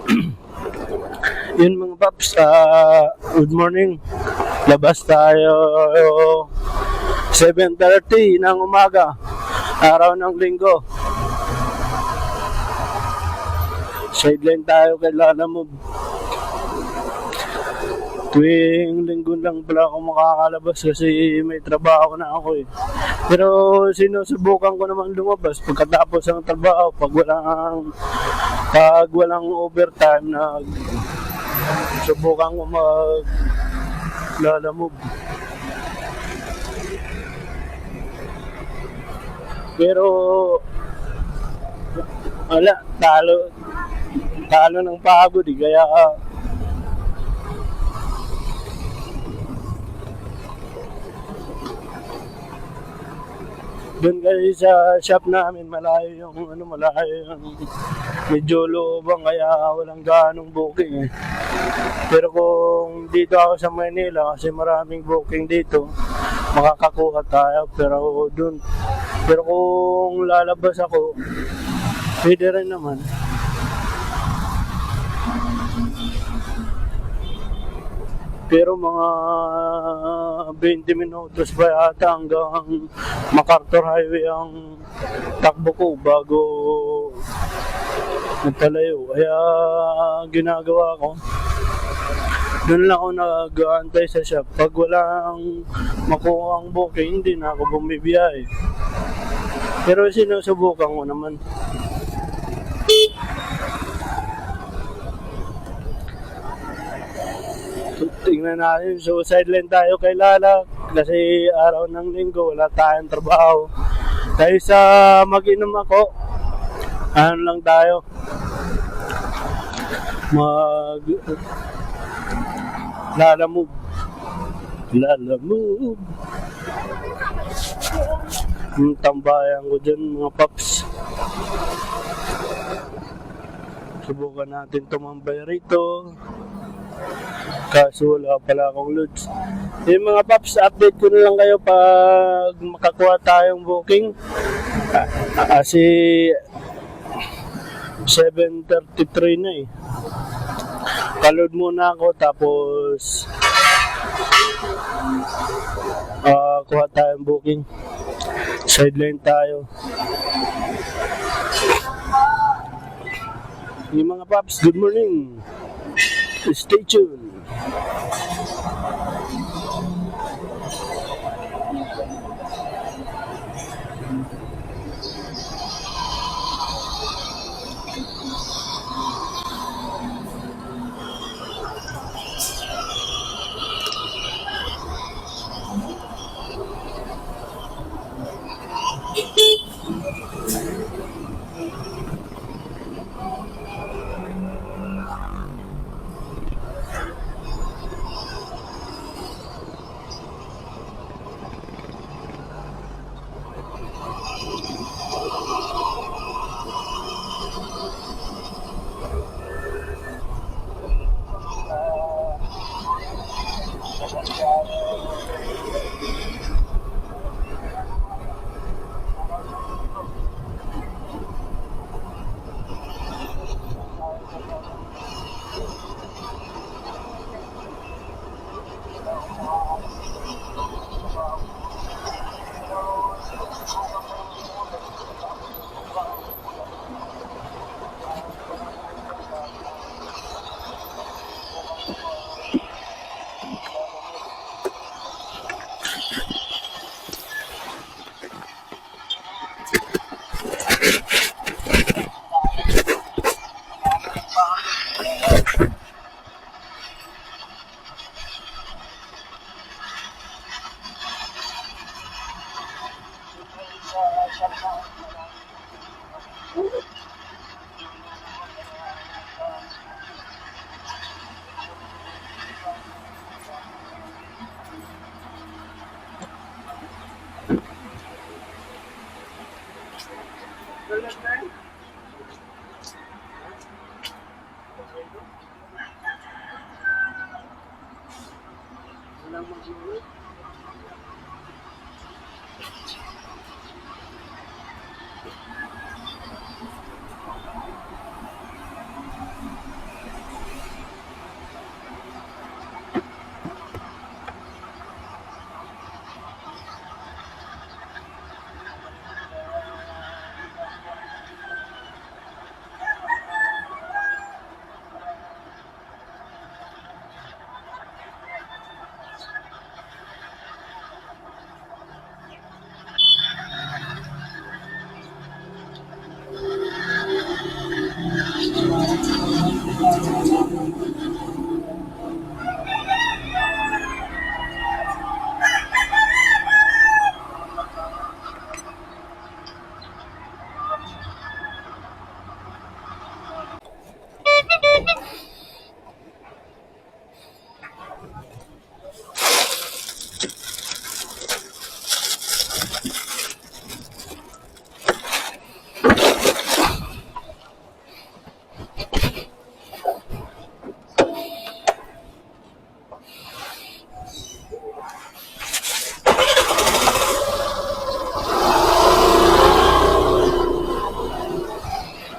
Yun mga paps, good morning. Labas tayo 7:30 ng umaga, araw ng linggo. Sideline tayo kay Lalamove. Tuwing linggo lang pala ako makakalabas kasi may trabaho na ako eh. Pero sinusubukan ko naman lumabas pagkatapos ng trabaho pag walang overtime na subukan ko Lalamove. Pero wala, talo ng pagod eh, kaya doon kasi sa shop namin malayo yung medyo loobang kaya walang ganong booking eh. Pero kung dito ako sa Manila kasi maraming booking dito, makakakuha tayo pero kung lalabas ako pwede rin naman. Pero mga 20 minutos pa yata hanggang MacArthur Highway ang takbo ko bago nagtalayo. Kaya ginagawa ko, doon lang ako nag-aantay sa shop. Pag walang makuha ang booking, hindi na ako bumibiyahe. Pero sinusubukan ko naman. Tingnan natin, so sideline tayo kay Lala kasi araw ng linggo wala tayong trabaho. Dahil sa mag-inom ako, ano lang tayo, Lalamove. Yung tambayan ko dyan mga paps. Subukan natin tumambay rito. Kaso wala pala akong loads. Yung mga paps, update ko na lang kayo pag makakuha tayong booking. Kasi 7:33 na eh. Kaload muna ako tapos kuha tayong booking. Sideline tayo. Yung mga paps, good morning. Stay tuned.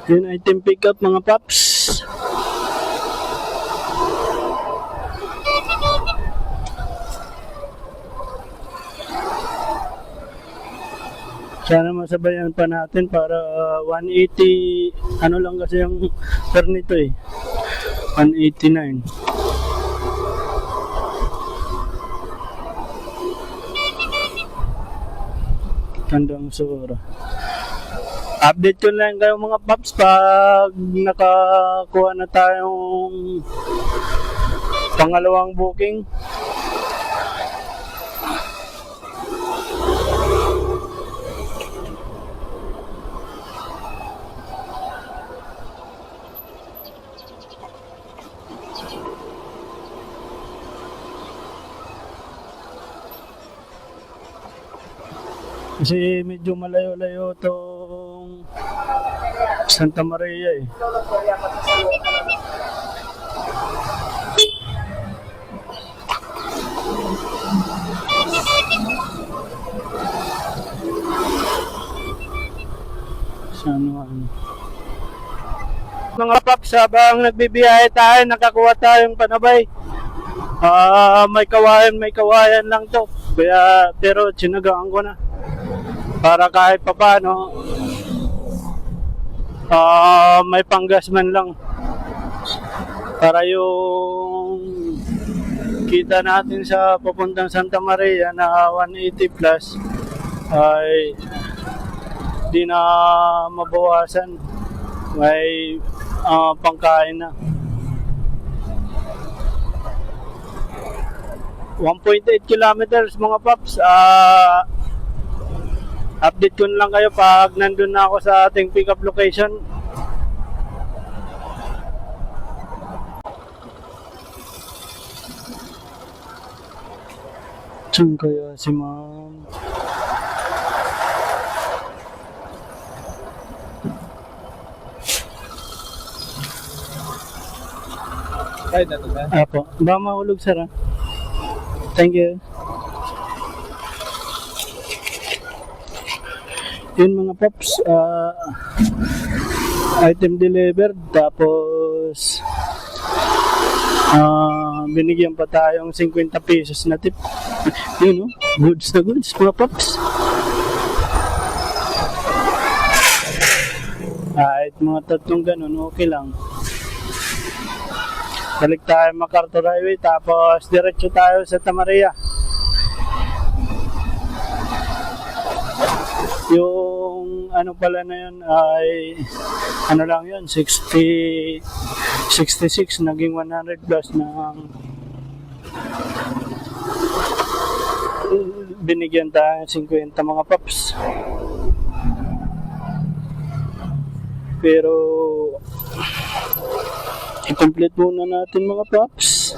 Yun item pick up mga paps. Sana masabayan pa natin para 180 ano lang kasi yung per nito eh. 189. Tandang Sura. Update ko lang kayo mga paps pag nakakuha na tayong pangalawang booking. Kasi medyo malayo-layo tong Santa Maria eh. Saan? Mga paps, habang nagbibiyahe tayo, nakakuha tayong panabay. May kawayan lang to. Kaya, pero sinagaan ko na. Para kahit pa paano, may panggas man lang. Para yung kita natin sa papuntang Santa Maria na 180 plus ay di na mabawasan. May pangkain na. 1.8 kilometers mga paps. Update ko lang kayo pag nandun na ako sa ating pick up location. Saan kaya si ma'am? Ay, dato ba? Apo, ba mahulog sir ha? Thank you. Yun mga paps, item delivered, tapos binigyan pa tayong 50 pesos na tip. Yun o, goods na goods mga paps. Kahit mga tatlong ganun, okay lang. Balik tayo MacArthur Highway, tapos diretso tayo sa Tamaria. Yung ano pala na yun ay ano lang yun, 66 naging 100 plus ng binigyan tayo 50 mga paps. Pero i-complete muna natin mga paps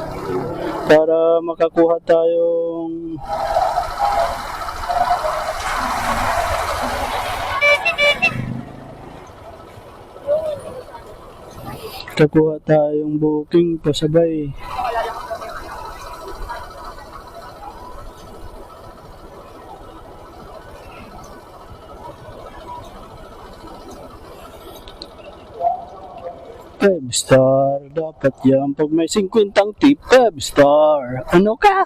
para makakuha tayong booking pasabay. Five star, dapat yan. Pag may 50 tip, 5 star. Ano ka?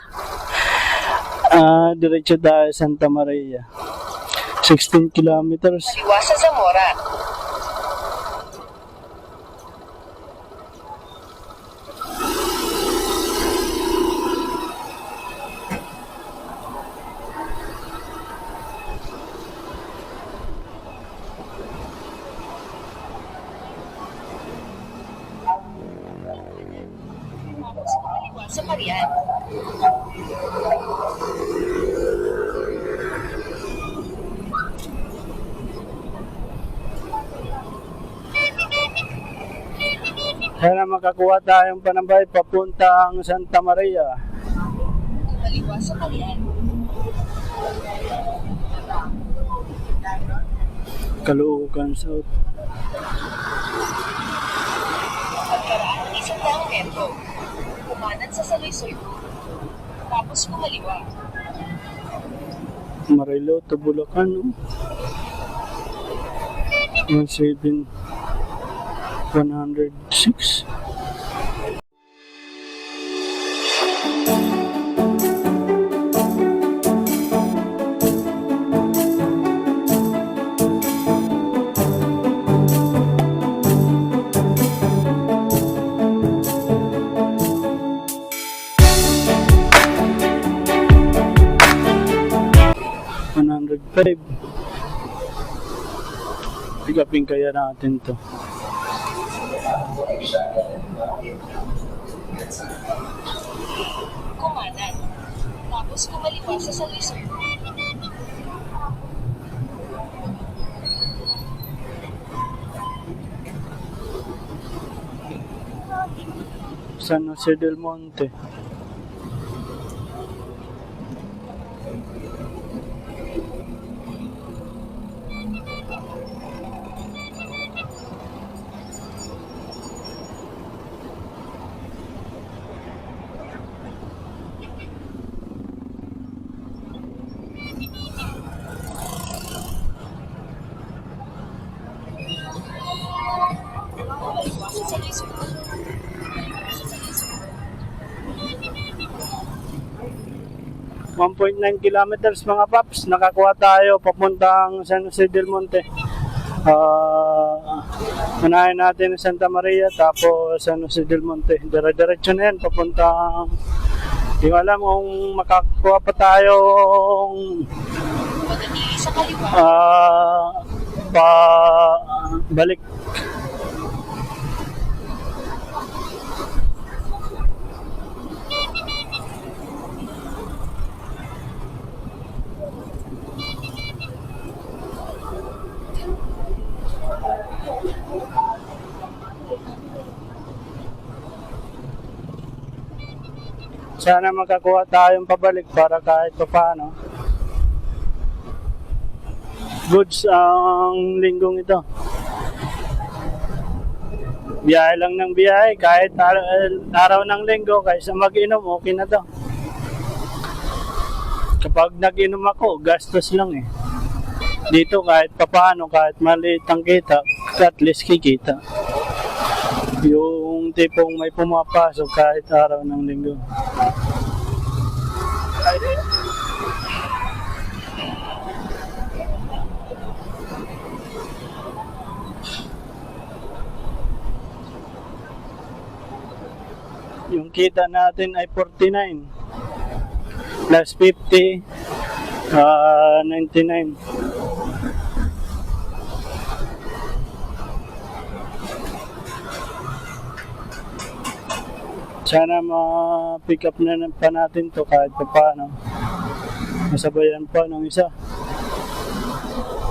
Diretso tayo Santa Maria. 16 kilometers. Kaliwa sa Zamora. sa Parian. Sana makakuha tayong panambay papuntang Santa Maria. Kumaliwa sa Parian. Caloocan South. Pagkaraan ng 100 metro. Kumanan sa Saloy-Soy. Tapos kumaliwa. Marilo to Bulacan. 106. Pigapin kaya natin to. Kumanan. Tapos kumaliwa sa Saloy-Soy. San Jose del Monte. Kumaliwa sa Saloy-Soy. 1.9 kilometers mga paps, nakakuha tayo papuntang San Jose del Monte. Unahin natin ang Santa Maria tapos San Jose del Monte. Dire-diretso na yan papuntang, di ko alam kung makakuha pa tayong Manatili sa kaliwa. pa balik. Sana makakuha tayong pabalik para kahit pa paano. Goods ang linggong ito. Biyahe lang ng biyahe, kahit araw ng linggo, kaysa mag-inom, okay na to. Kapag nag-inom ako, gastos lang eh. Dito kahit pa paano, kahit maliit ang kita, at least kikita. Yung tipong may pumapasok kahit araw ng linggo. Yung kita natin ay 49 plus 50, 99. Sana ma-pick up na pa natin to kahit pa paano. Masabayan pa ng isa.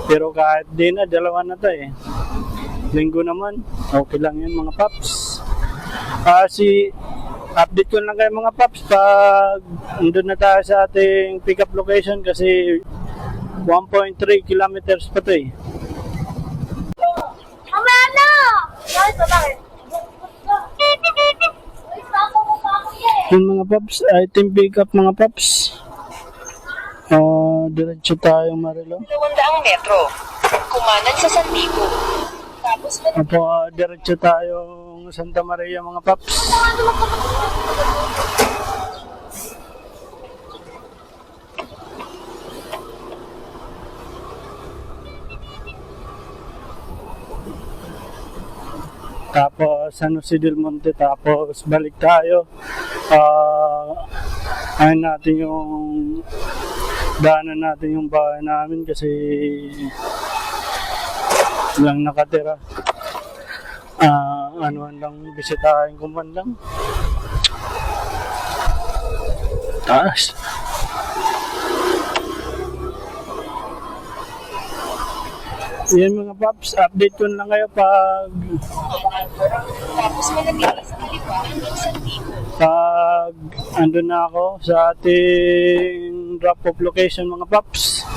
Pero kahit di na, dalawa na to eh. Linggo naman, okay lang yun mga paps. Update ko lang kayo mga paps pag nandun na tayo sa ating pick up location kasi 1.3 kilometers pa to eh. Yung mga paps, item pick up mga paps. Diretso tayo Marilo. 200 metro. Kumanan sa San Diego. Tapos Diretso tayong Santa Maria mga paps. Tapos San Jose del Monte, tapos balik tayo. Ayun natin yung daanan natin yung bahay namin kasi lang nakatira. Anuhan lang, bisitahin ko man lang. Taas. Yan mga paps, update ko lang kayo pag Tapos manatili sa kaliwa hanggang Santiago. andun na ako sa ating drop off location mga paps.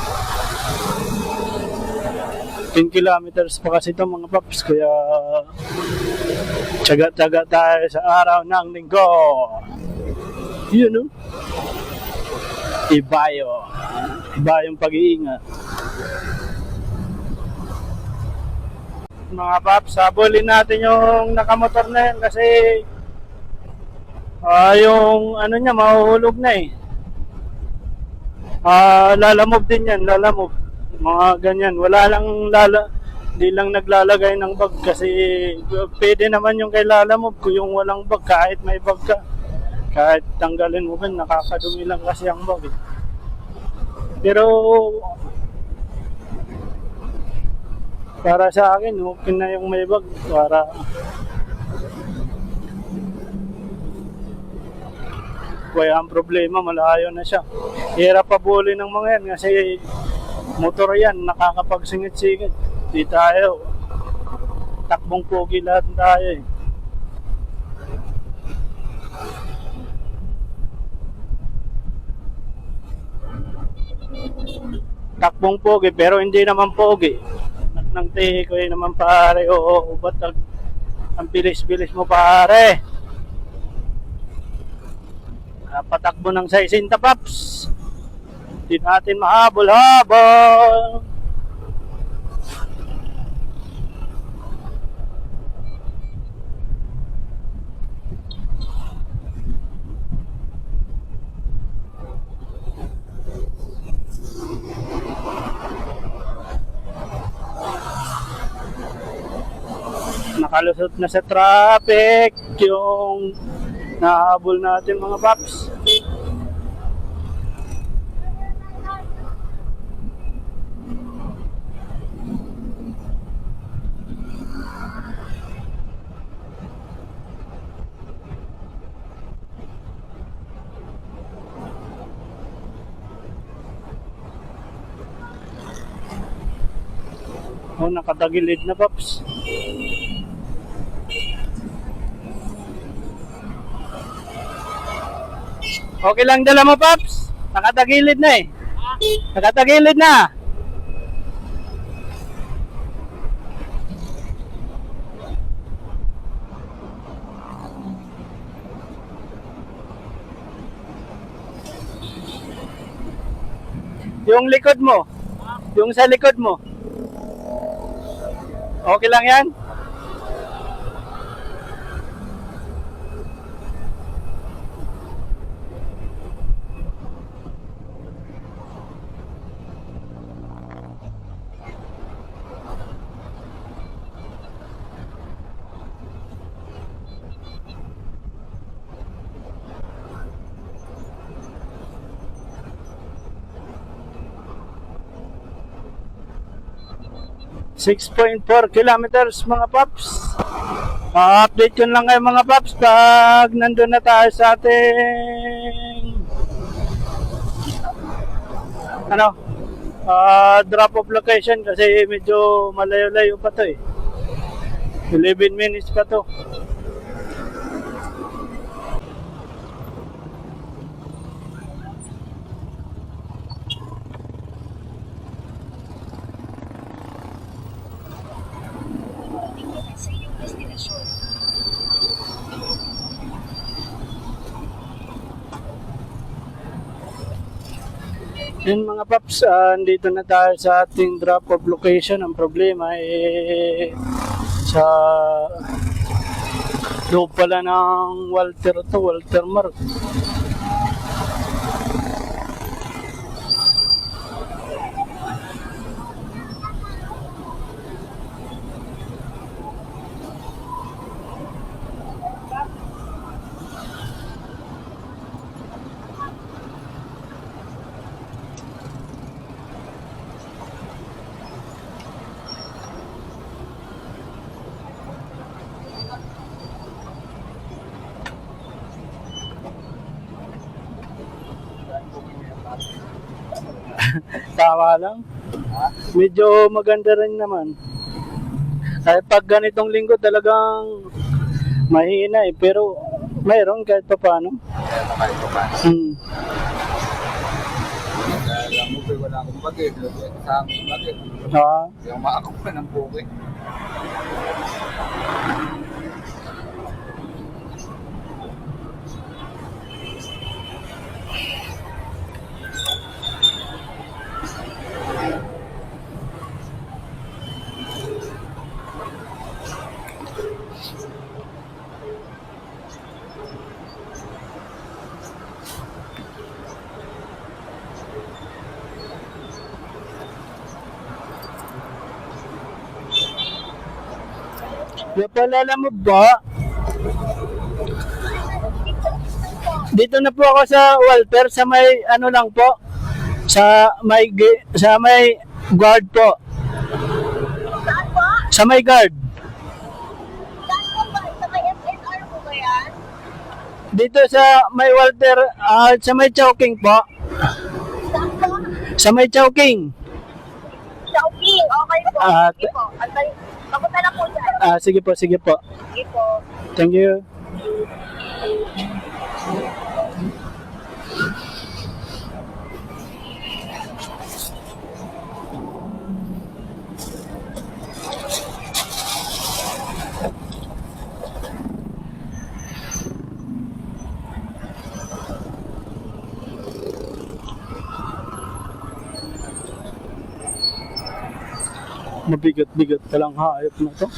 10 kilometers pa kasi ito mga paps, kaya tsaga-tsaga tayo sa araw ng linggo. Yun, no? Iba yung pag-iingat. Mga paps, habulin natin yung nakamotor na yun kasi yung ano niya mahuhulog na eh. Lalamove din yan, lalamove. Mga ganyan, hindi lang naglalagay ng bag kasi pwede naman yung kay lalamove ko yung walang bag kahit may bag ka. Kahit tanggalin mo ba, nakakadumi lang kasi ang bag eh. Pero para sa akin, okay na yung may bag para kaya ang problema, malayo na siya. Hirap pabuli ng mga yan kasi motor yan, nakakapagsingit-singit. Di tayo, takbong pogi lahat tayo eh. Takbong pogi, pero hindi naman pogi. At nang tihi ko yun naman pare, ba't ang bilis-bilis mo pare? Patakbo ng 60 paps. Hindi natin mahabol-habol. Nakalusot na sa traffic yung nahabol natin mga paps. Nakatagilid na paps. Okay lang dala mo paps. Nakatagilid na eh. Nakatagilid na. Yung likod mo. Yung sa likod mo. Okay lang yan? .4 kilometers mga paps. Update yun lang kayo mga paps pag nandun na tayo sa ating drop off location kasi medyo malayo-layo pa to eh. 11 minutes pa to. Sa iyong destinasyon. Yun mga paps, andito na tayo sa ating drop off location. Ang problema sa loob pala ng Walter Mark. Tama lang. Medyo maganda rin naman. Ay, pag ganitong linggo talagang mahina eh. Pero mayroon kahit pa paano. Kahit pa paano. Alam mo, wala akong bagay. Sa amin bagay. Ah, Yung maakong pa ng bukid. napalala mo ba? Dito na po ako sa Walter, sa may ano lang po. Sa may guard po. Saan po? Sa may guard. Saan po ba? Sa may FSR po ba yan? Dito sa may Walter, sa may Chowking po. Saan po? Sa may Chowking. Chowking. Okay po. Ah, Sige po. Antay. Papunta na po dyan. Sige po, sige po. Sige po. Thank you. Mabigat-bigat talang hayop na to.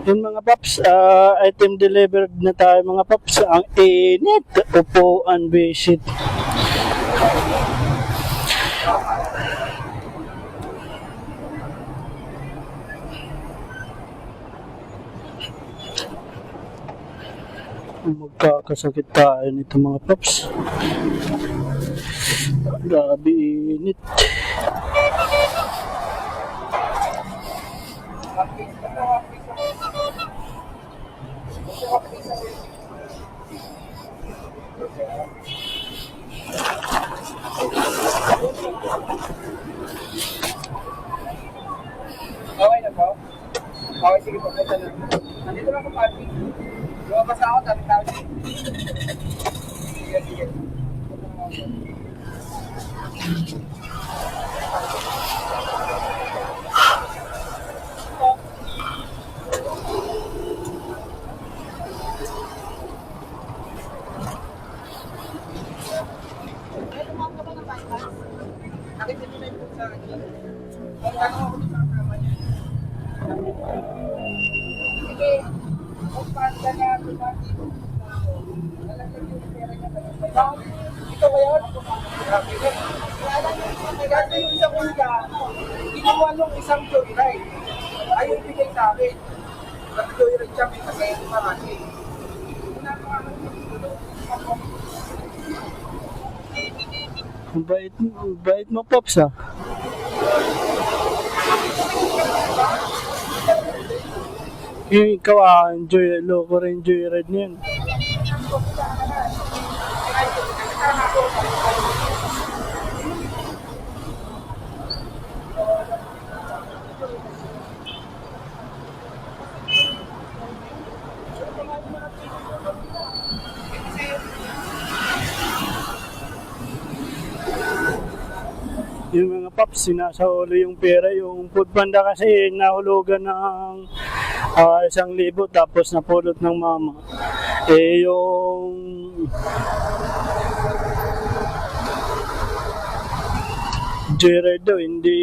Yun mga paps, item delivered na tayo mga paps. Ang init, upuan visit. Magkakasakit tayo nito mga paps. Grabe init. Okay na po? Okay, sige po. Punta na. Nandito lang sa parking. Lumabas ako, dami tao. Sige, sige. Punta na ako. Nakita niyo na yung sa akin. Ang tanong ako sa kasama niya. Sige. Kung panda na tumati. Nalagyan yung pera niya. Ito ba yun? Kasi yung isang ulga, ginawa nung isang joyride. Ayaw ibigay sa akin. Nag-joyride siya kasi marami. Ang bait mo paps ah. Yung ikaw enjoy, loko rin joyride niyan. Yung mga paps, sinasaulo yung pera. Yung food panda kasi nahulugan ng 1,000 tapos napulot ng mama. Eh yung joyride daw, hindi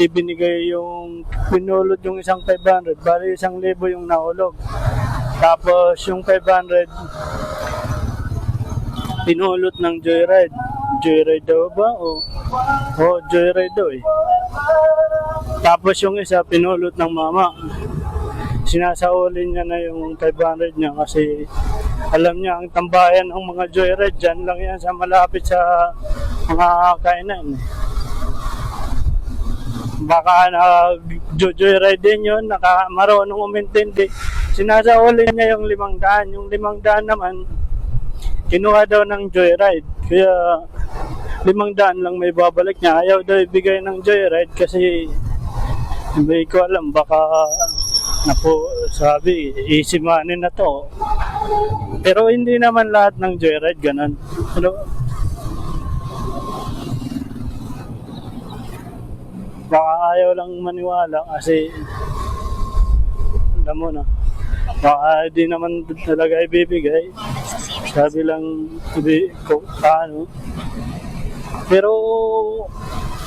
binigay yung pinulot yung isang 500. Bali 1,000 yung nahulog. Tapos yung 500 pinulot ng joyride. joyride daw ba? O joyride daw eh. Tapos yung isa, pinulot ng mama. Sinasaulin niya na yung 500 niya kasi alam niya ang tambayan ng mga joyride dyan lang yan sa malapit sa mga kainan. Baka joyride din yun, marunong umintindi. Sinasaulin niya yung 500. Yung 500 naman, kinuha daw ng joyride. Kaya 500 lang may babalik niya. Ayaw daw ibigay ng joyride kasi hindi ko alam, baka sabi, easy money na to. Pero hindi naman lahat ng joyride ganun. Pero, baka ayaw lang maniwala kasi alam mo na, baka di naman talaga ibibigay. Sabi lang ko paano. Pero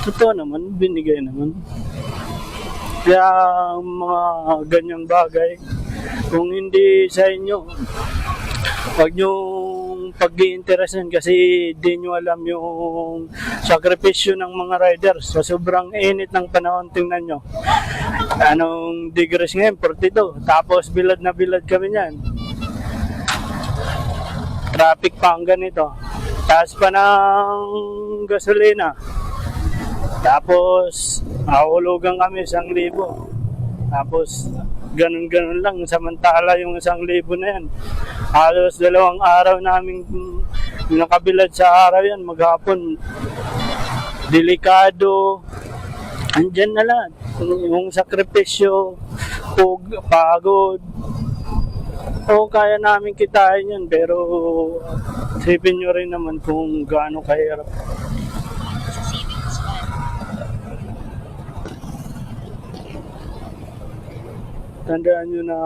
totoo naman, binigay naman. Kaya mga ganyang bagay, kung hindi sa inyo, huwag niyong pag-iinteresan kasi di nyo alam yung sakripisyo ng mga riders. Sa sobrang init ng panahon, tingnan nyo. Anong degrees ngayon? 42. Tapos bilad na bilad kami niyan. Traffic pa ang ganito. Taas pa ng gasolina. Tapos, ahulugan kami 1,000. Tapos, ganun-ganun lang. Samantala yung 1,000 na yan. Halos 2 araw namin nakabilad sa araw yan. Maghapon, delikado. Andyan na lahat. Yung sakripisyo, pagod. O, kaya namin kitain yan. Pero, isipin nyo rin naman kung gaano kahirap. Tandaan nyo na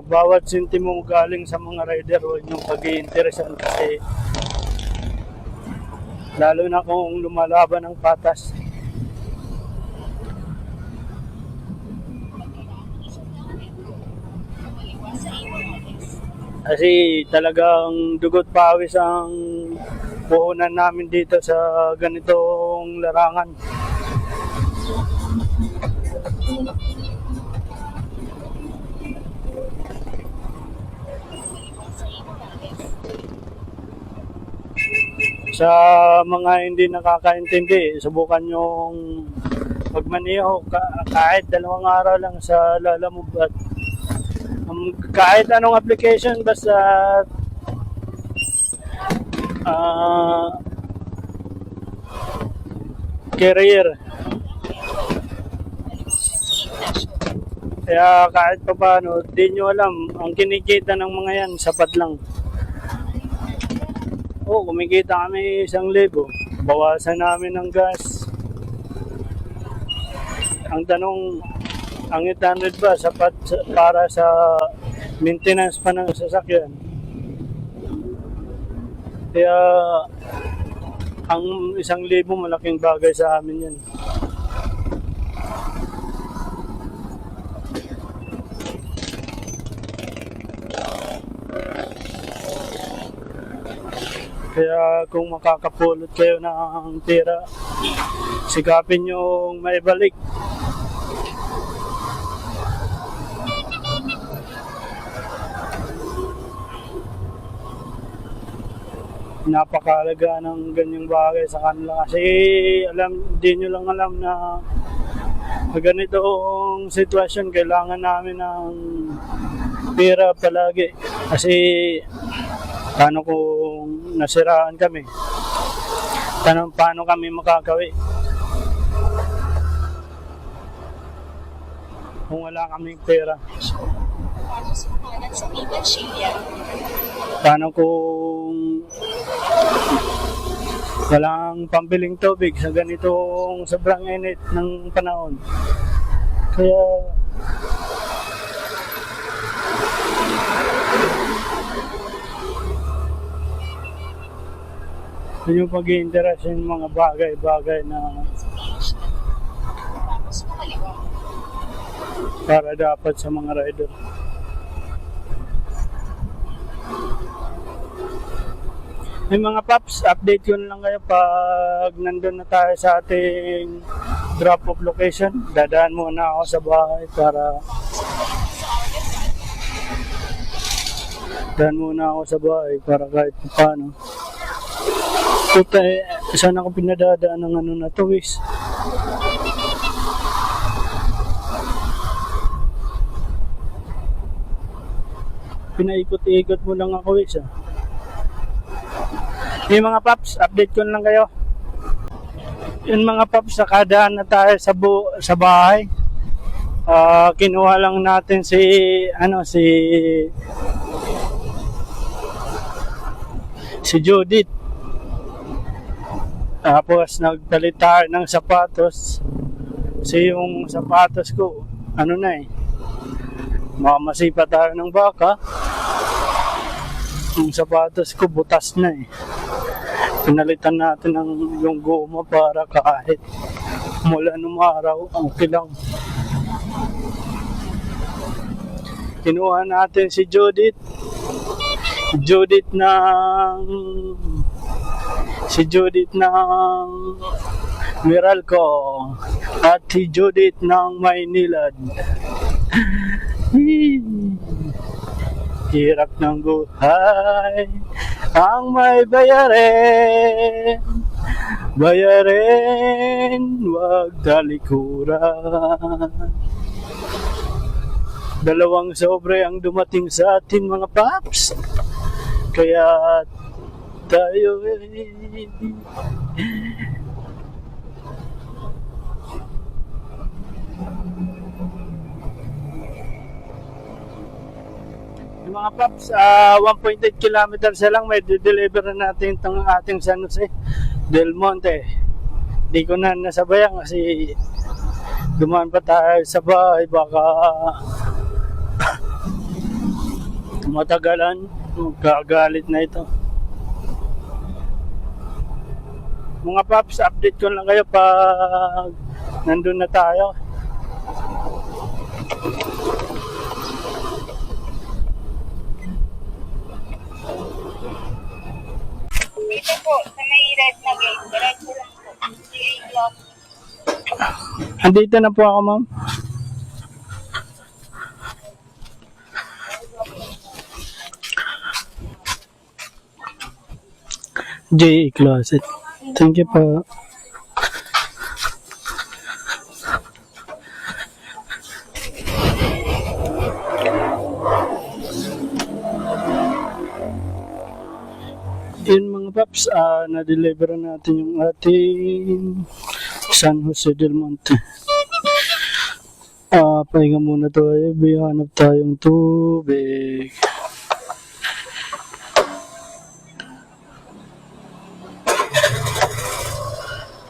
bawat sentimo galing sa mga rider, huwag nyo pag-iinteresan kasi lalo na kung lumalaban ng patas. Kasi talagang dugot pawis ang puhunan namin dito sa ganitong larangan. Sa mga hindi nakakaintindi, subukan yung magmaneho kahit 2 araw lang sa Lalamove at kahit anong application basta career. Kaya kahit pa paano, di nyo alam, ang kinikita ng mga yan, sapat lang. Kumikita kami 1,000. Bawasan namin ng gas. Ang tanong, ang 800 ba sapat para sa maintenance pa ng sasakyan? Kaya ang 1,000 malaking bagay sa amin yan. Kaya kung makakapulot kayo ng tira, sikapin yung maibalik. Napakahalaga ng ganyang bagay sa kanila kasi di nyo lang alam na ganitong sitwasyon kailangan namin ng pera palagi kasi paano kung nasiraan kami? Paano kami makakawi? Kung wala kaming pera. Paano kung walang pambiling tubig sa ganitong sobrang init ng panahon? Kaya yun yung pag-i-interest yung mga bagay-bagay na para dapat sa mga rider. May mga paps, update yun lang kayo pag nandun na tayo sa ating drop off location. Dadaan muna ako sa bahay para kahit paano. Puta saan ako pinadadaan ng ano na to, Wis? Pinaikot-ikot mo lang ako, Wis, ah. Yung mga paps, update ko lang kayo. Yung mga paps, nakadaan na tayo sa bahay. Kinuha lang natin si Judith. Tapos nagpalit tayo ng sapatos. Kasi yung sapatos ko, mamasipa tayo ng baka. Yung sapatos ko butas na eh. Pinalitan natin yung goma para kahit mula nung araw, okay lang. Kinuha natin si Judith ng Meralco at si Judith ng Maynilad. Hirap ng buhay ang may bayarin, wag talikuran. Dalawang sobre ang dumating sa atin mga paps, kaya tayo mga paps, 1.8 kilometers lang may deliver na natin itong ating San Jose del Monte. Di ko na nasabayan kasi dumaan pa tayo sa bahay, baka matagalan, magkagalit na ito. Mga paps, update ko lang kayo pag nandun na tayo. Dito po, sa may red na gate, diretso lang po. GA Clock. Andito na po ako, ma'am. J Closet. Thank you po. Yun mga paps, na-deliver natin yung ating San Jose del Monte. Pahinga muna tayo, hanap tayong tubig.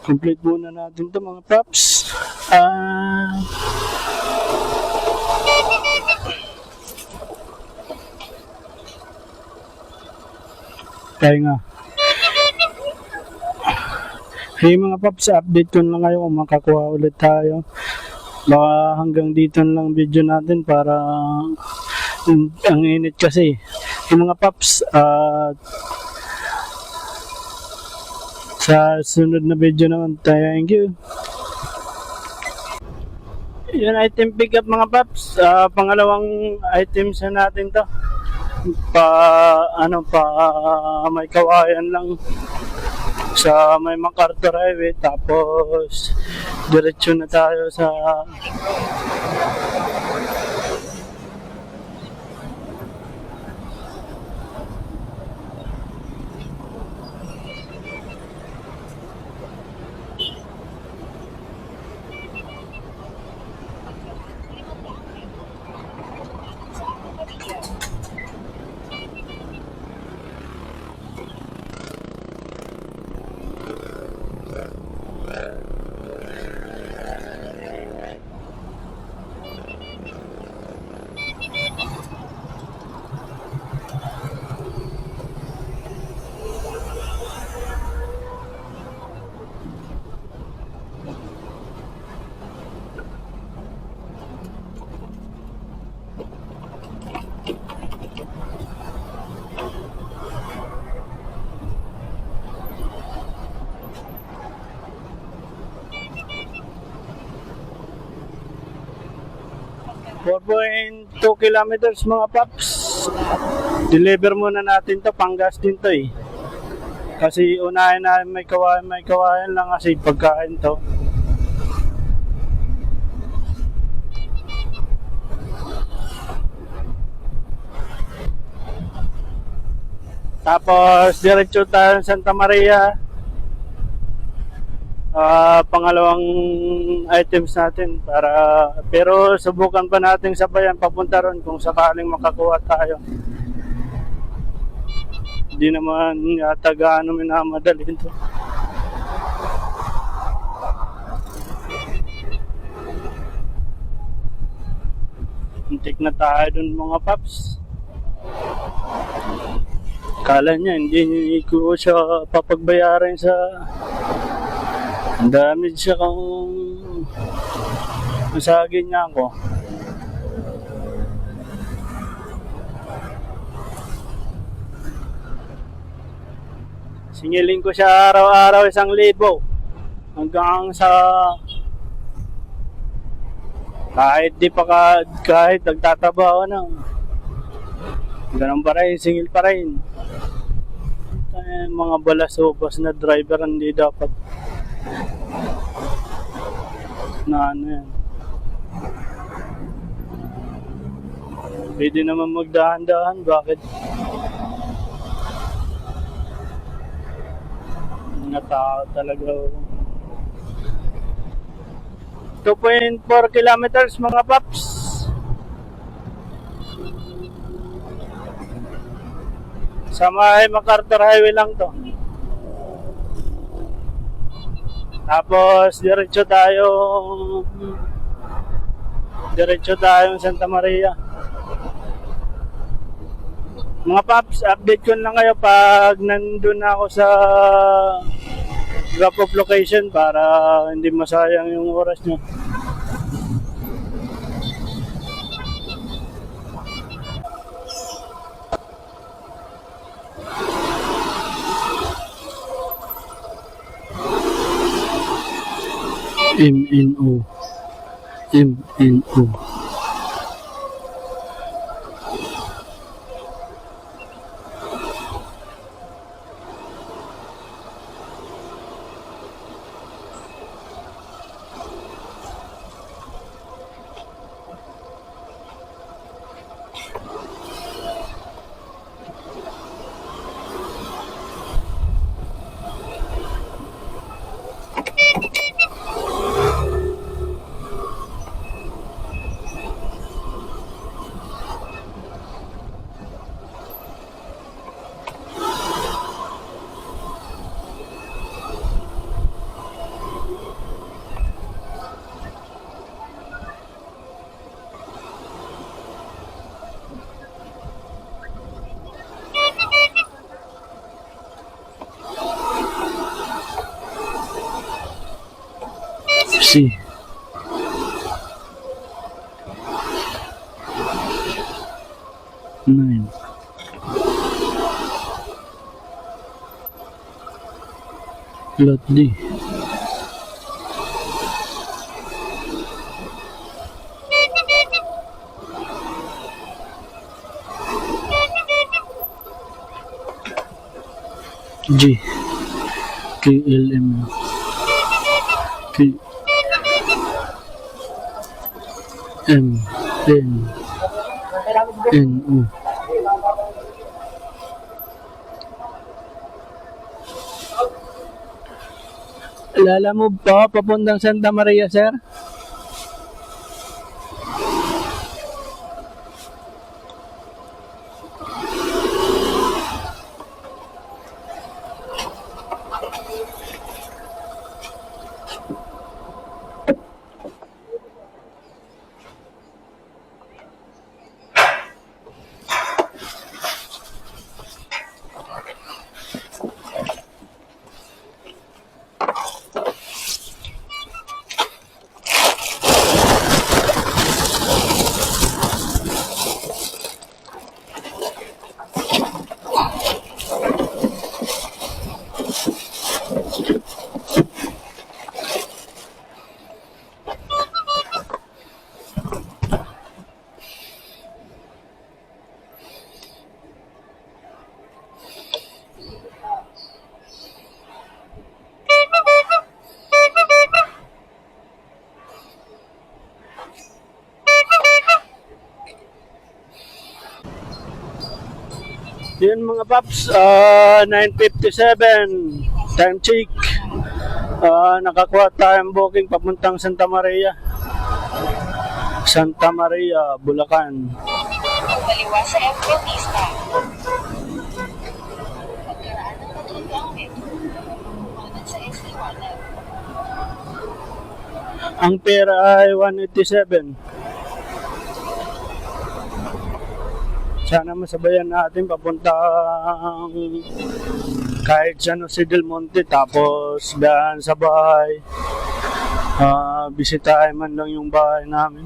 Complete muna natin to mga paps. Pahinga. Hey mga paps, update ko lang kayo kung makakuha ulit tayo. Baka hanggang dito lang video natin para ang init kasi. Hey mga paps, sa sunod na video naman, thank you. Yun, item pick up mga paps. Pangalawang items na natin to. May kawayan lang sa may MacArthur Highway, tapos diretso na tayo sa 4.2 kilometers mga paps. Deliver muna natin to, panggas din to eh. Kasi unahin na may kawayan lang kasi pagkain to. Tapos diretso tayo sa Santa Maria. Pangalawang items natin pero subukan pa natin sabayan papunta ron kung sakaling makakuha tayo. Hindi naman yata gaano minamadali ito. Muntik na tayo dun mga paps. Kala niya hindi ko siya papagbayaran sa damage siya kung masagin niya ako. Singiling ko siya araw-araw 1,000 hanggang sa kahit nagtatrabaho na ganun pa rin, singil pa rin. Mga balas-ubas na driver hindi dapat na ano yan. Pwede naman magdahan-dahan, bakit? Mga tao talaga. 2.4 kilometers mga paps. Sa may MacArthur Highway lang to. Tapos diretso tayo Santa Maria. Mga paps, update ko lang kayo pag nandun na ako sa drop off location para hindi masayang yung oras nyo. MNO. C. Nine. Lot D. G. KLM. K. MNO. Lala mo pa papuntang Santa Maria, sir? Yun mga paps, 9:57 time check. Nakakuha tayong booking papuntang Santa Maria. Santa Maria, Bulacan. Kaliwa sa F. Bautista. Pagkaraan ng 3 metro, kumanan sa SC Wanag. Ang pera ay 187. Sana masabayan natin papuntang kahit San Jose del Monte, tapos daan sa bahay. Bisitahin man lang yung bahay namin.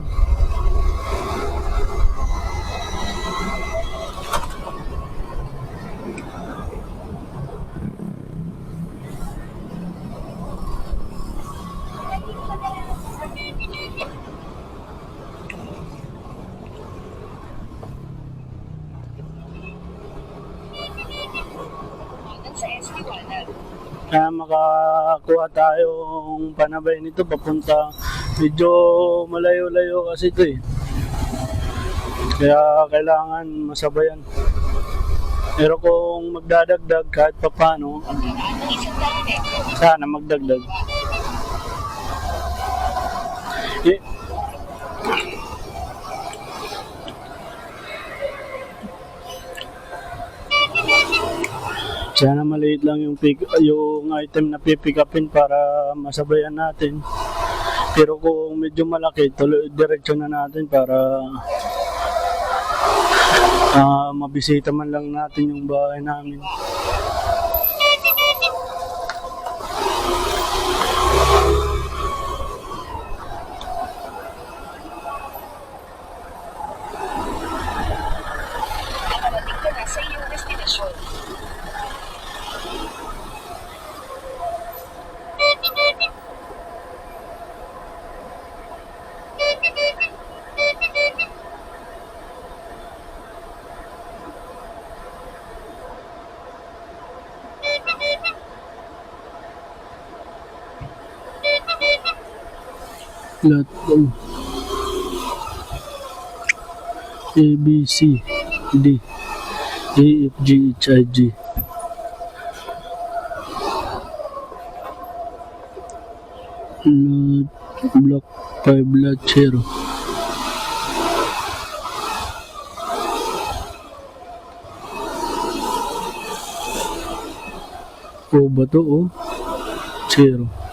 Kumanan sa SC Wanag. Kaya makakuha tayong panabay nito papunta, medyo malayo-layo kasi ito eh. Kaya kailangan masabayan. Pero kung magdadagdag kahit papano, Pagkaraan ng 100 metro, sana magdagdag. Eh, sana maliit lang yung item na pipick upin para masabayan natin. Pero kung medyo malaki, tuloy diretso na natin para mabisita man lang natin yung bahay namin. nakarating ka na sa iyong destinasyon. Lahat A, B, C, D, E, F, G, H, I, G. Block 5 lot 0. O ba to? 0.